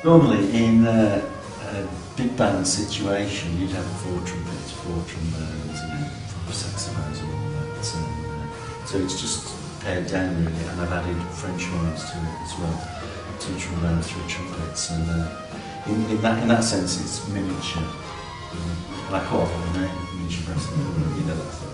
Normally in a big band situation you'd have 4 trumpets, 4 trombones, 5 saxophones and all that. So it's just pared down really, and I've added French horns to it as well. 2 trombones, 3 trumpets, and in that sense it's miniature. And I quite often the name miniature brass, you know that stuff.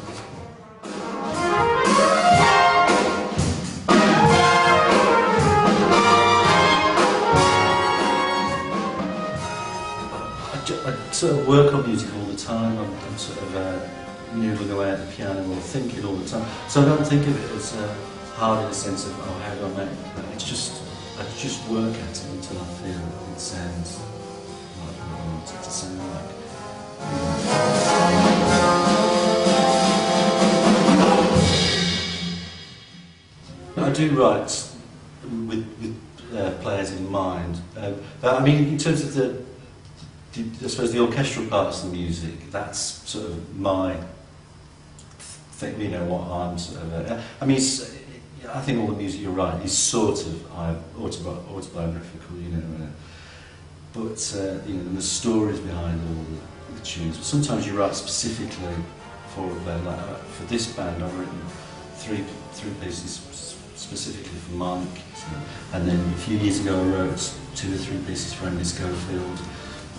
I sort of work on music all the time. I'm sort of noodling away at the piano or thinking all the time. So I don't think of it as hard in the sense of, oh, how do I make that? It's just, I just work at it until I feel it sounds like what I want it to sound like. I do write with players in mind. But I mean, in terms of I suppose the orchestral parts of the music, that's sort of my thing, you know, what I'm sort of... I mean, I think all the music you're right is sort of autobiographical, you know, but, you know, there's stories behind all the tunes. But sometimes you write specifically for a band, like for this band I've written three pieces specifically for Mike, and then a few years ago I wrote 2 or 3 pieces for Andy Schofield,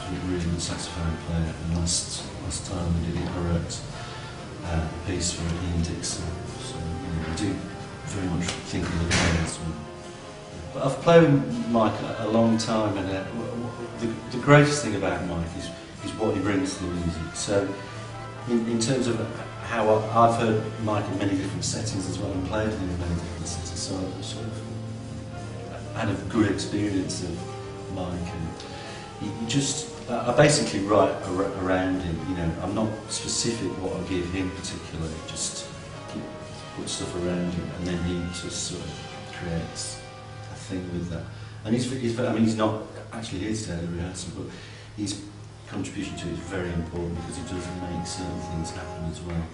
a really good saxophone player, and last time we did it I wrote a piece for Iain Dixon, so you know, I do very much think of the players. But I've played with Mike a long time, and the greatest thing about Mike is what he brings to the music. So in terms of how I've heard Mike in many different settings as well, and played with him in many different settings, so I've sort of had a good experience of Mike, and he just, I basically write around him, you know, I'm not specific what I give him particularly, just put stuff around him, and then he just sort of creates a thing with that. And I mean, he's not actually here today at the rehearsal, but his contribution to it is very important because he does make certain things happen as well.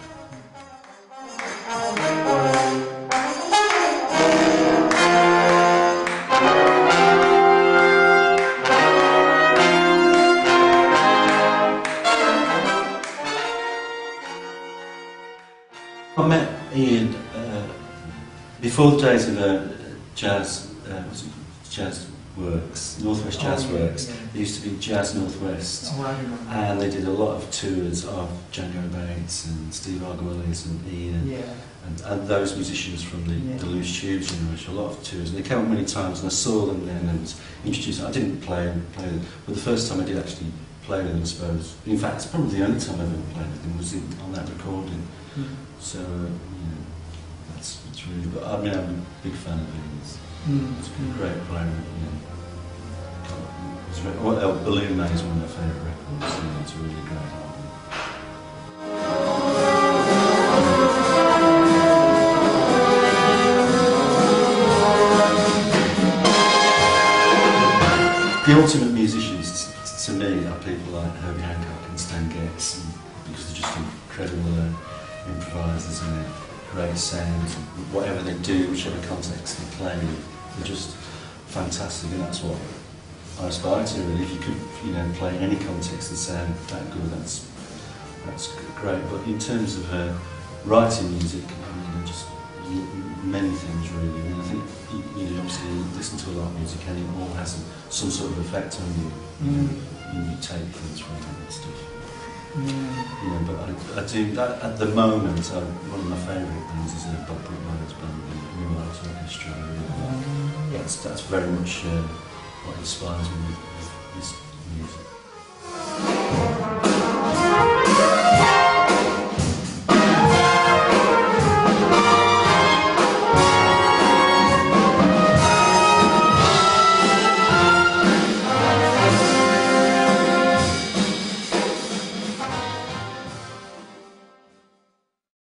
I met Iain before the days of Jazz Works, Northwest Jazz Works. There used to be Jazz Northwest, and they did a lot of tours of Django Bates and Steve Arguelles and Iain, and those musicians from the Loose Tubes generation, a lot of tours. And they came up many times, and I saw them then and was introduced. I didn't play them, but the first time I did actually play with them, I suppose. In fact, it's probably the only time I ever played with them was on that recording. So, you know, that's really. But I mean, I'm a big fan of Iain's. It's been a great player. You know, Balloon Man is one of my favourite records. You know, it's a really great album. The ultimate musicians, to me, are people like Herbie Hancock and Stan Getz, because they're just incredible improvisers and great sounds. Whatever they do, whichever context they play, they're just fantastic, and that's what I aspire to. Really, if you could, you know, play in any context and sound that good, that's great. But in terms of writing music, I mean, just many things really. I mean, I think you know, obviously you listen to a lot of music and it all has some sort of effect on you. You take things from it and stuff. You know, but I do that at the moment. One of my favourite bands is Bob Brookman's band, the New Arts Orchestra. That's very much what inspires me with this music.